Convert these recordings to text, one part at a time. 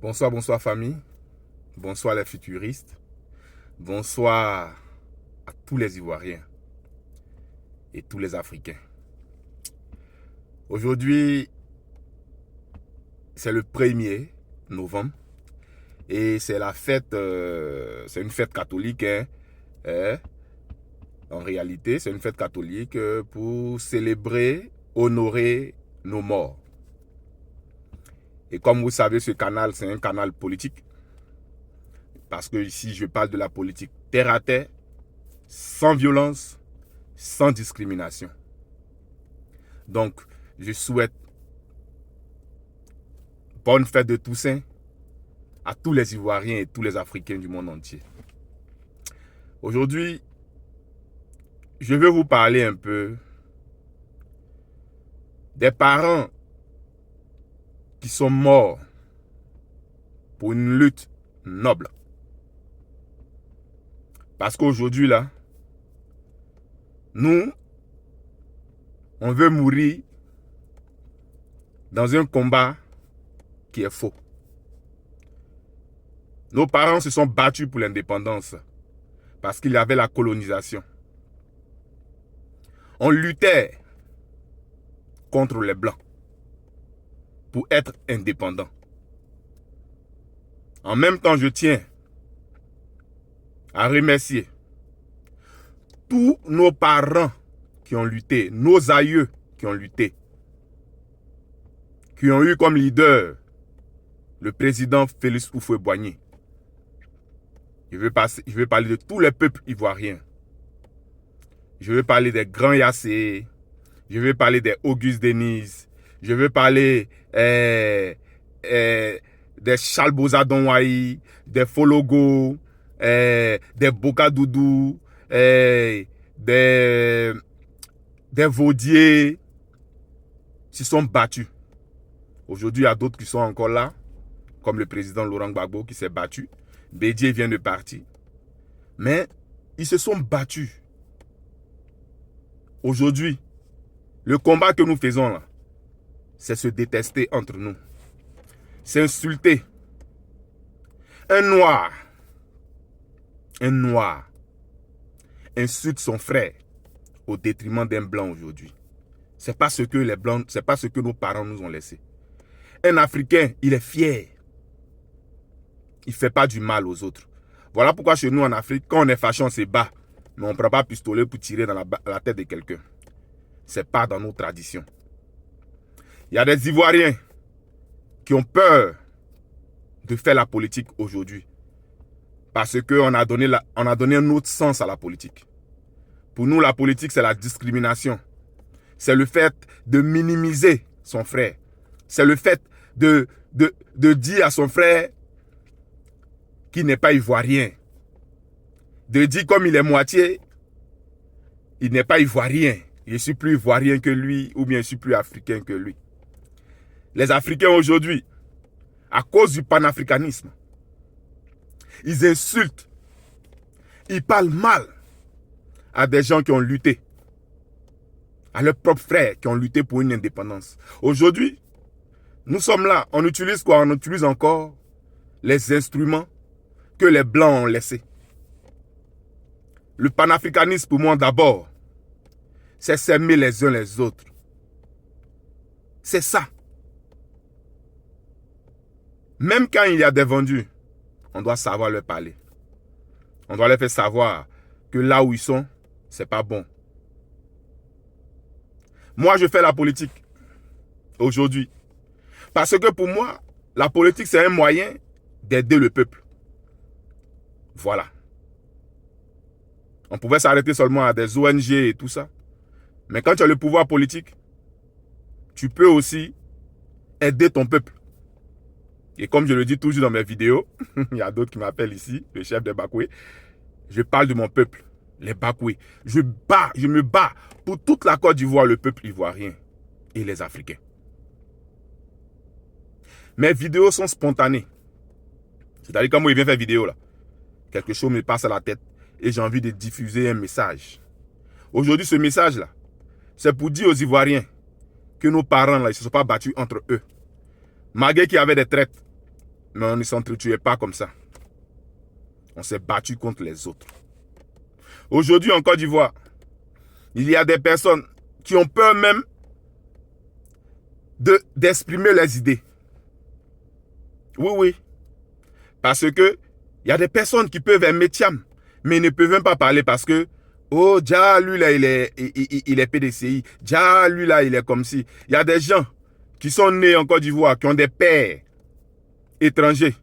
Bonsoir, bonsoir famille. Bonsoir les futuristes. Bonsoir à tous les Ivoiriens et tous les Africains. Aujourd'hui, c'est le 1er novembre et c'est la fête, c'est une fête catholique. En réalité, c'est une fête catholique pour célébrer, honorer nos morts. Et comme vous savez, ce canal, c'est un canal politique. Parce que ici, je parle de la politique terre à terre, sans violence, sans discrimination. Donc, je souhaite bonne fête de Toussaint à tous les Ivoiriens et tous les Africains du monde entier. Aujourd'hui, je vais vous parler un peu des parents qui sont morts pour une lutte noble. Parce qu'aujourd'hui, là, nous, on veut mourir dans un combat qui est faux. Nos parents se sont battus pour l'indépendance parce qu'il y avait la colonisation. On luttait contre les Blancs pour être indépendant. En même temps, je tiens à remercier tous nos parents qui ont lutté, nos aïeux qui ont lutté, qui ont eu comme leader le président Félix Houphouët-Boigny. Je vais parler de tous les peuples ivoiriens. Je vais parler des grands Yassé, je vais parler des Auguste Denise, je vais parler des Charles Bozadon-Wahi, des Fologo, des Boka Doudou, des Vaudier, se sont battus. Aujourd'hui, il y a d'autres qui sont encore là, comme le président Laurent Gbagbo qui s'est battu. Bédié vient de partir. Mais ils se sont battus. Aujourd'hui, le combat que nous faisons là, c'est se détester entre nous. C'est insulter. Un noir insulte son frère au détriment d'un blanc aujourd'hui. C'est pas ce que les blancs, c'est pas ce que nos parents nous ont laissé. Un Africain, il est fier. Il ne fait pas du mal aux autres. Voilà pourquoi chez nous en Afrique, quand on est fâché, on se bat. Mais on ne prend pas pistolet pour tirer dans la tête de quelqu'un. Ce n'est pas dans nos traditions. Il y a des Ivoiriens qui ont peur de faire la politique aujourd'hui. Parce qu'on a donné un autre sens à la politique. Pour nous, la politique, c'est la discrimination. C'est le fait de minimiser son frère. C'est le fait de dire à son frère qu'il n'est pas ivoirien. De dire comme il est moitié, il n'est pas ivoirien. Je suis plus ivoirien que lui ou bien je suis plus africain que lui. Les Africains aujourd'hui, à cause du panafricanisme, ils insultent, ils parlent mal à des gens qui ont lutté, à leurs propres frères qui ont lutté pour une indépendance. Aujourd'hui, nous sommes là, on utilise quoi? On utilise encore les instruments que les Blancs ont laissés. Le panafricanisme pour moi d'abord, c'est s'aimer les uns les autres. C'est ça. Même quand il y a des vendus, on doit savoir leur parler. On doit leur faire savoir que là où ils sont, c'est pas bon. Moi, je fais la politique aujourd'hui. Parce que pour moi, la politique, c'est un moyen d'aider le peuple. Voilà. On pouvait s'arrêter seulement à des ONG et tout ça. Mais quand tu as le pouvoir politique, tu peux aussi aider ton peuple. Et comme je le dis toujours dans mes vidéos, il y a d'autres qui m'appellent ici, le chef des Bakoué, je parle de mon peuple, les Bakoué. Je me bats pour toute la Côte d'Ivoire, le peuple ivoirien et les Africains. Mes vidéos sont spontanées. C'est-à-dire quand moi je viens faire vidéo là, quelque chose me passe à la tête et j'ai envie de diffuser un message. Aujourd'hui, ce message-là, c'est pour dire aux Ivoiriens que nos parents là, ils ne se sont pas battus entre eux. Malgré qu'il y avait des traites, Mais on ne s'entretuait pas comme ça. On s'est battu contre les autres. Aujourd'hui, en Côte d'Ivoire, il y a des personnes qui ont peur même d'exprimer leurs idées. Oui, oui. Parce que il y a des personnes qui peuvent être métiam, mais ne peuvent même pas parler parce que, oh, déjà, lui là, il est PDCI. Déjà, lui là, il est comme si. Il y a des gens qui sont nés en Côte d'Ivoire, qui ont des pères étrangers,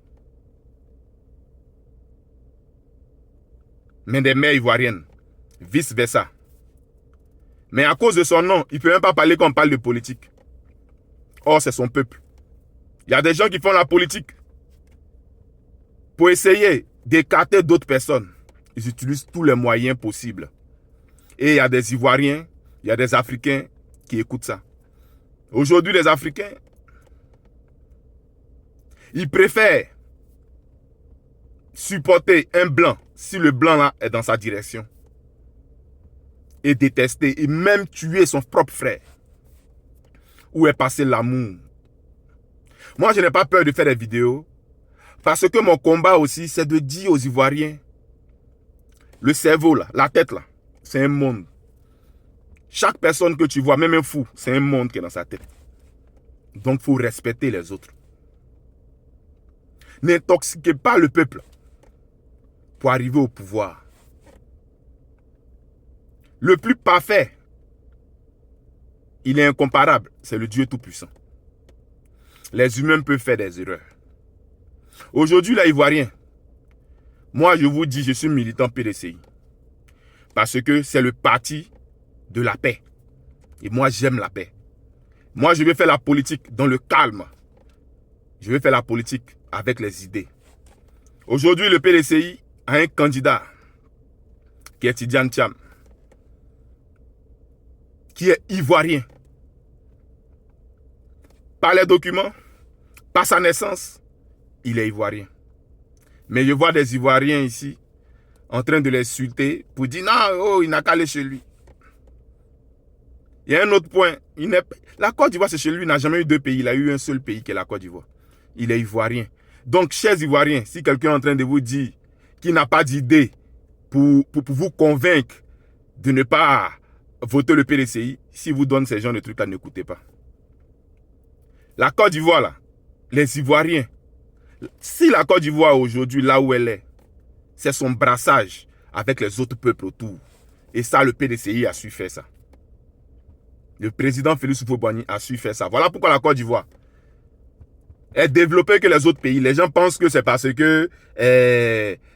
mais des mères ivoiriennes, vice-versa. Mais à cause de son nom, il ne peut même pas parler quand on parle de politique. Or, c'est son peuple. Il y a des gens qui font la politique pour essayer d'écarter d'autres personnes. Ils utilisent tous les moyens possibles. Et il y a des Ivoiriens, il y a des Africains qui écoutent ça. Aujourd'hui, les Africains, ils préfèrent supporter un blanc si le blanc là est dans sa direction. Et détester et même tuer son propre frère. Où est passé l'amour? Moi, je n'ai pas peur de faire des vidéos. Parce que mon combat aussi, c'est de dire aux Ivoiriens, le cerveau là, la tête là, c'est un monde. Chaque personne que tu vois, même un fou, c'est un monde qui est dans sa tête. Donc, il faut respecter les autres. N'intoxiquez pas le peuple pour arriver au pouvoir. Le plus parfait, il est incomparable, c'est le Dieu Tout-Puissant. Les humains peuvent faire des erreurs. Aujourd'hui, les Ivoiriens, moi je vous dis, je suis militant PDCI. Parce que c'est le parti de la paix. Et moi j'aime la paix. Moi je vais faire la politique dans le calme. Je vais faire la politique avec les idées. Aujourd'hui, le PDCI a un candidat qui est Tidiane Thiam, qui est ivoirien. Par les documents, par sa naissance, il est ivoirien. Mais je vois des Ivoiriens ici en train de l'insulter pour dire non, oh, il n'a qu'à aller chez lui. Il y a un autre point. La Côte d'Ivoire, c'est chez lui. Il n'a jamais eu deux pays. Il a eu un seul pays qui est la Côte d'Ivoire. Il est ivoirien. Donc, chers Ivoiriens, si quelqu'un est en train de vous dire qu'il n'a pas d'idée pour vous convaincre de ne pas voter le PDCI, si vous donne ces genres de trucs-là, n'écoutez pas. La Côte d'Ivoire, là, les Ivoiriens, si la Côte d'Ivoire aujourd'hui, là où elle est, c'est son brassage avec les autres peuples autour. Et ça, le PDCI a su faire ça. Le président Félix Houphouët-Boigny a su faire ça. Voilà pourquoi la Côte d'Ivoire est développée que les autres pays. Les gens pensent que c'est parce que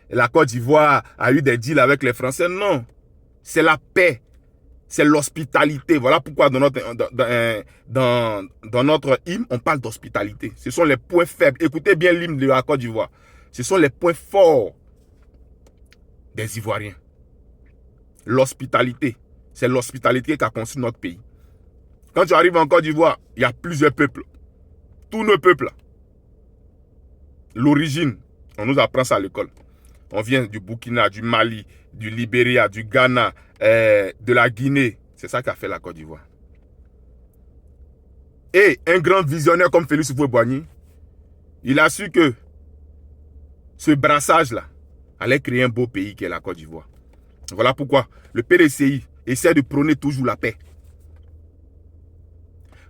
la Côte d'Ivoire a eu des deals avec les Français. Non. C'est la paix. C'est l'hospitalité. Voilà pourquoi dans notre hymne, on parle d'hospitalité. Ce sont les points faibles. Écoutez bien l'hymne de la Côte d'Ivoire. Ce sont les points forts des Ivoiriens. L'hospitalité. C'est l'hospitalité qui a construit notre pays. Quand tu arrives en Côte d'Ivoire, il y a plusieurs peuples. Tous nos peuples. L'origine, on nous apprend ça à l'école. On vient du Burkina, du Mali, du Libéria, du Ghana, de la Guinée. C'est ça qu'a fait la Côte d'Ivoire. Et un grand visionnaire comme Félix Houphouët-Boigny, il a su que ce brassage-là allait créer un beau pays qui est la Côte d'Ivoire. Voilà pourquoi le PDCI essaie de prôner toujours la paix.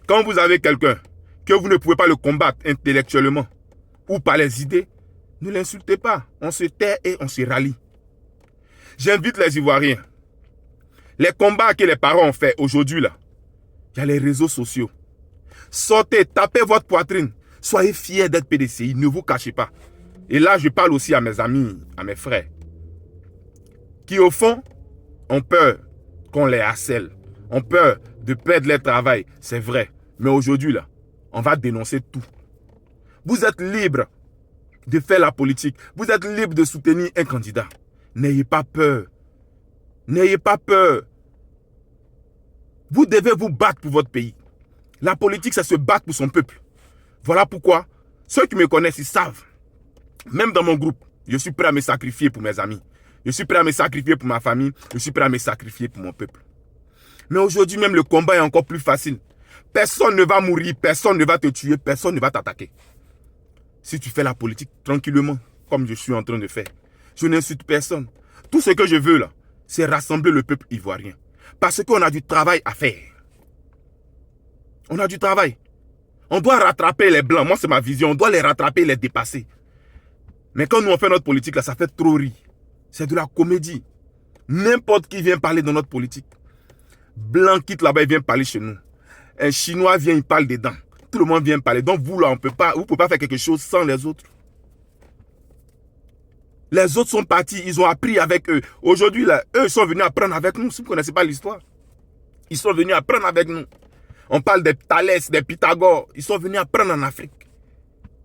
Quand vous avez quelqu'un que vous ne pouvez pas le combattre intellectuellement ou par les idées, ne l'insultez pas. On se tait et on se rallie. J'invite les Ivoiriens. Les combats que les parents ont fait aujourd'hui, là, il y a les réseaux sociaux. Sortez, tapez votre poitrine. Soyez fiers d'être PDCI, ne vous cachez pas. Et là, je parle aussi à mes amis, à mes frères, qui au fond ont peur qu'on les harcèle, ont peur de perdre leur travail. C'est vrai. Mais aujourd'hui, là, on va dénoncer tout. Vous êtes libre de faire la politique. Vous êtes libre de soutenir un candidat. N'ayez pas peur. N'ayez pas peur. Vous devez vous battre pour votre pays. La politique, c'est se battre pour son peuple. Voilà pourquoi ceux qui me connaissent, ils savent. Même dans mon groupe, je suis prêt à me sacrifier pour mes amis. Je suis prêt à me sacrifier pour ma famille. Je suis prêt à me sacrifier pour mon peuple. Mais aujourd'hui, même le combat est encore plus facile. Personne ne va mourir, personne ne va te tuer, personne ne va t'attaquer. si tu fais la politique tranquillement, comme je suis en train de faire. Je n'insulte personne. Tout ce que je veux là, c'est rassembler le peuple ivoirien. Parce qu'on a du travail à faire. On a du travail. On doit rattraper les blancs. Moi, c'est ma vision. On doit les rattraper, les dépasser. Mais quand nous on fait notre politique là, ça fait trop rire. C'est de la comédie. N'importe qui vient parler de notre politique. Blanc quitte là-bas, il vient parler chez nous. Un Chinois vient, il parle dedans. Tout le monde vient parler. Donc vous là, vous ne pouvez pas faire quelque chose sans les autres. Les autres sont partis, ils ont appris avec eux. Aujourd'hui, là, eux sont venus apprendre avec nous. Si vous ne connaissez pas l'histoire, ils sont venus apprendre avec nous. On parle des Thalès, des Pythagore. Ils sont venus apprendre en Afrique.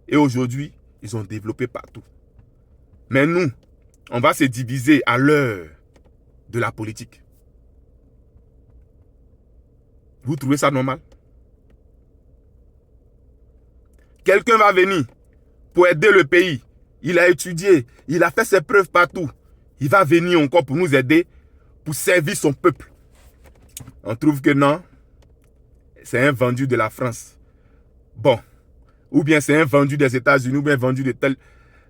Et aujourd'hui, ils ont développé partout. Mais nous, on va se diviser à l'heure de la politique. Vous trouvez ça normal? Quelqu'un va venir pour aider le pays. Il a étudié, il a fait ses preuves partout. Il va venir encore pour nous aider, pour servir son peuple. On trouve que non, c'est un vendu de la France. Bon, ou bien c'est un vendu des États-Unis, ou bien vendu de tel.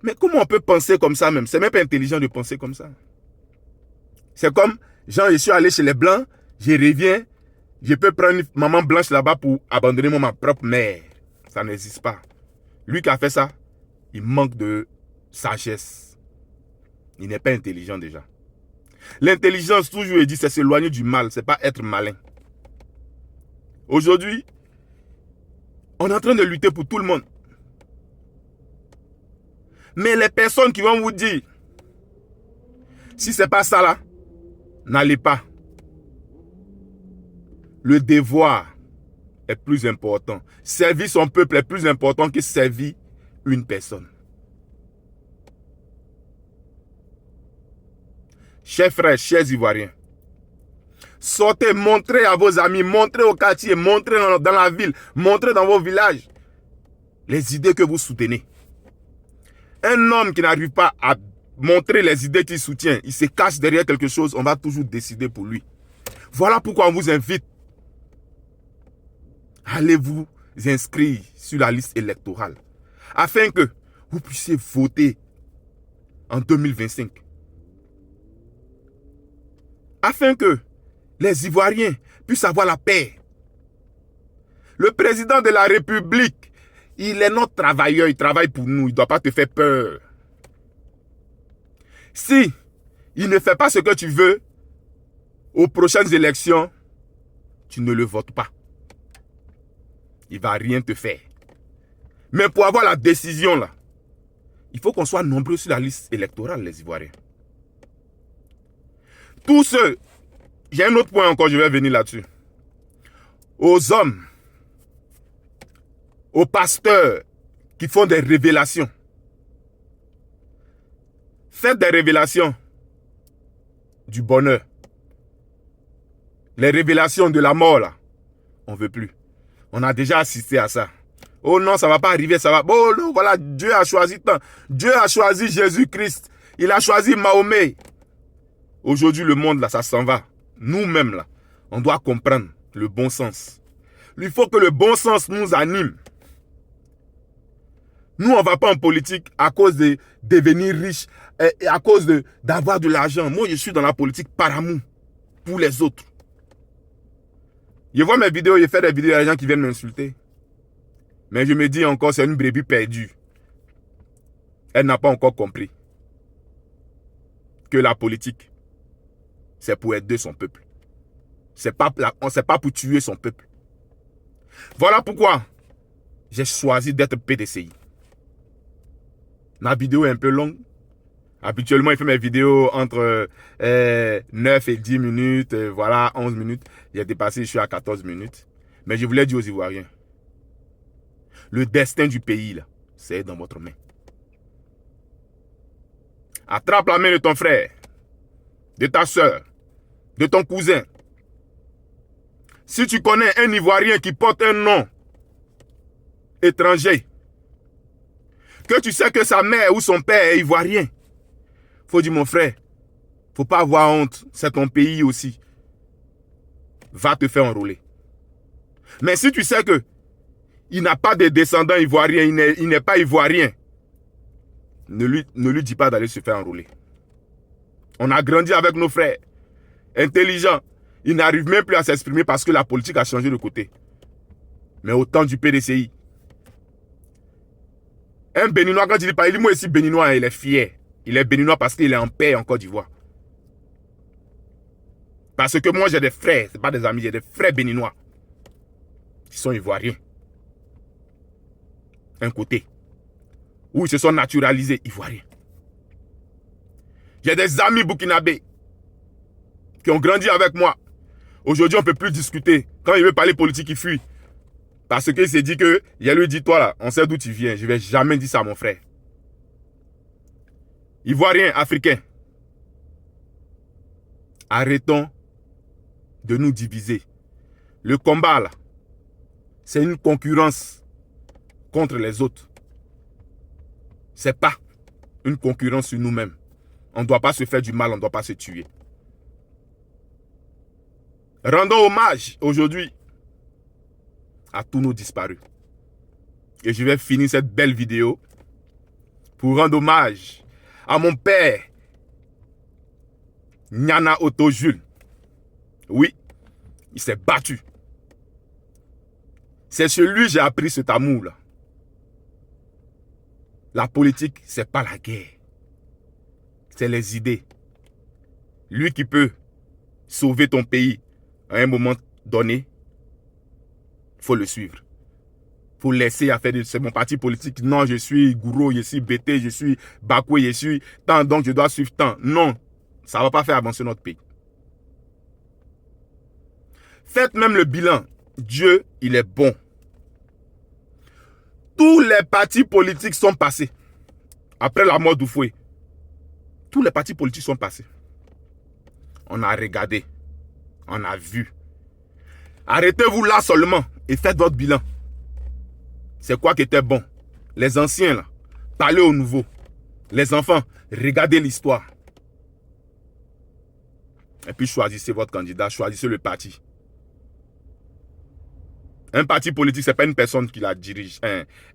Mais comment on peut penser comme ça même? C'est même pas intelligent de penser comme ça. C'est comme, genre, je suis allé chez les Blancs, je reviens, je peux prendre une maman blanche là-bas pour abandonner ma propre mère. Ça n'existe pas. Lui qui a fait ça, il manque de sagesse. Il n'est pas intelligent déjà. L'intelligence, toujours, il dit, c'est s'éloigner du mal, c'est pas être malin. Aujourd'hui, on est en train de lutter pour tout le monde. Mais les personnes qui vont vous dire, si c'est pas ça là, n'allez pas. Le devoir est plus important. Servir son peuple est plus important que servir une personne. Chers frères, chers Ivoiriens, sortez, montrez à vos amis, montrez au quartier, montrez dans la ville, montrez dans vos villages les idées que vous soutenez. Un homme qui n'arrive pas à montrer les idées qu'il soutient, il se cache derrière quelque chose, on va toujours décider pour lui. Voilà pourquoi on vous invite. Allez vous inscrire sur la liste électorale afin que vous puissiez voter en 2025. Afin que les Ivoiriens puissent avoir la paix. Le président de la République, il est notre travailleur, il travaille pour nous, il ne doit pas te faire peur. Si il ne fait pas ce que tu veux, aux prochaines élections, tu ne le votes pas. Il ne va rien te faire. Mais pour avoir la décision là, il faut qu'on soit nombreux sur la liste électorale, les Ivoiriens. Tous ceux, j'ai un autre point encore, je vais venir là-dessus. Aux hommes, aux pasteurs qui font des révélations. Faites des révélations du bonheur. Les révélations de la mort là, on ne veut plus. On a déjà assisté à ça. Oh non, ça ne va pas arriver, ça va. Oh non, voilà, Dieu a choisi tant. Dieu a choisi Jésus-Christ. Il a choisi Mahomet. Aujourd'hui, le monde là, ça s'en va. Nous-mêmes là, on doit comprendre le bon sens. Il faut que le bon sens nous anime. Nous, on ne va pas en politique à cause de devenir riche et à cause d'avoir de l'argent. Moi, je suis dans la politique par amour pour les autres. Je vois mes vidéos, je fais des vidéos, il y a des gens qui viennent m'insulter. Mais je me dis encore, c'est une brebis perdue. Elle n'a pas encore compris que la politique, c'est pour aider son peuple. C'est pas pour tuer son peuple. Voilà pourquoi j'ai choisi d'être PDCI. Ma vidéo est un peu longue. Habituellement, il fait mes vidéos entre 9 et 10 minutes, voilà, 11 minutes. J'ai dépassé, je suis à 14 minutes. Mais je voulais dire aux Ivoiriens, le destin du pays, là, c'est dans votre main. Attrape la main de ton frère, de ta soeur, de ton cousin. Si tu connais un Ivoirien qui porte un nom étranger, que tu sais que sa mère ou son père est ivoirien, faut dire, mon frère, faut pas avoir honte, c'est ton pays aussi. Va te faire enrôler. Mais si tu sais que il n'a pas de descendants ivoiriens, il n'est pas ivoirien, ne lui dis pas d'aller se faire enrôler. On a grandi avec nos frères, intelligents. Ils n'arrivent même plus à s'exprimer parce que la politique a changé de côté. Mais au temps du PDCI, un Béninois, quand il dit moi ici Béninois, il est fier. Il est Béninois parce qu'il est en paix en Côte d'Ivoire. Parce que moi j'ai des frères, ce pas des amis, j'ai des frères Béninois qui sont ivoiriens. Un côté. Où ils se sont naturalisés ivoiriens. J'ai des amis burkinabés qui ont grandi avec moi. Aujourd'hui, on ne peut plus discuter. Quand il veut parler politique, il fuit. Parce qu'il s'est dit que, il lui dit, toi là, on sait d'où tu viens. Je ne vais jamais dire ça à mon frère. Ivoiriens, Africains. Arrêtons de nous diviser. Le combat là, c'est une concurrence contre les autres. Ce n'est pas une concurrence sur nous-mêmes. On ne doit pas se faire du mal, on ne doit pas se tuer. Rendons hommage aujourd'hui à tous nos disparus. Et je vais finir cette belle vidéo pour rendre hommage à mon père, Nyana Otto Jules. Oui, il s'est battu. C'est chez lui que j'ai appris cet amour-là. La politique, ce n'est pas la guerre. C'est les idées. Lui qui peut sauver ton pays à un moment donné, il faut le suivre. Il faut laisser à faire de c'est mon parti politique. Non, je suis Gouro, je suis Bété, je suis Bakoué, je suis tant, donc je dois suivre tant. Non, ça ne va pas faire avancer notre pays. Faites même le bilan. Dieu, il est bon. Tous les partis politiques sont passés. Après la mort d'Oufoué, tous les partis politiques sont passés. On a regardé. On a vu. Arrêtez-vous là seulement et faites votre bilan. C'est quoi qui était bon? Les anciens, là, parlez aux nouveaux. Les enfants, regardez l'histoire. Et puis choisissez votre candidat, choisissez le parti. Un parti politique, ce n'est pas une personne qui la dirige,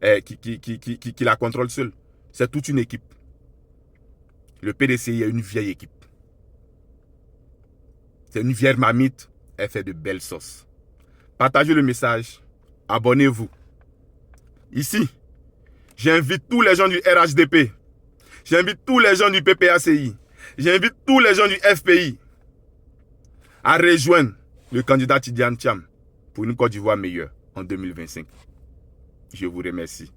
qui la contrôle seule. C'est toute une équipe. Le PDCI est une vieille équipe. C'est une vieille marmite, elle fait de belles sauces. Partagez le message, abonnez-vous. Ici, j'invite tous les gens du RHDP, j'invite tous les gens du PPACI, j'invite tous les gens du FPI à rejoindre le candidat Tidiane Thiam pour une Côte d'Ivoire meilleure en 2025. Je vous remercie.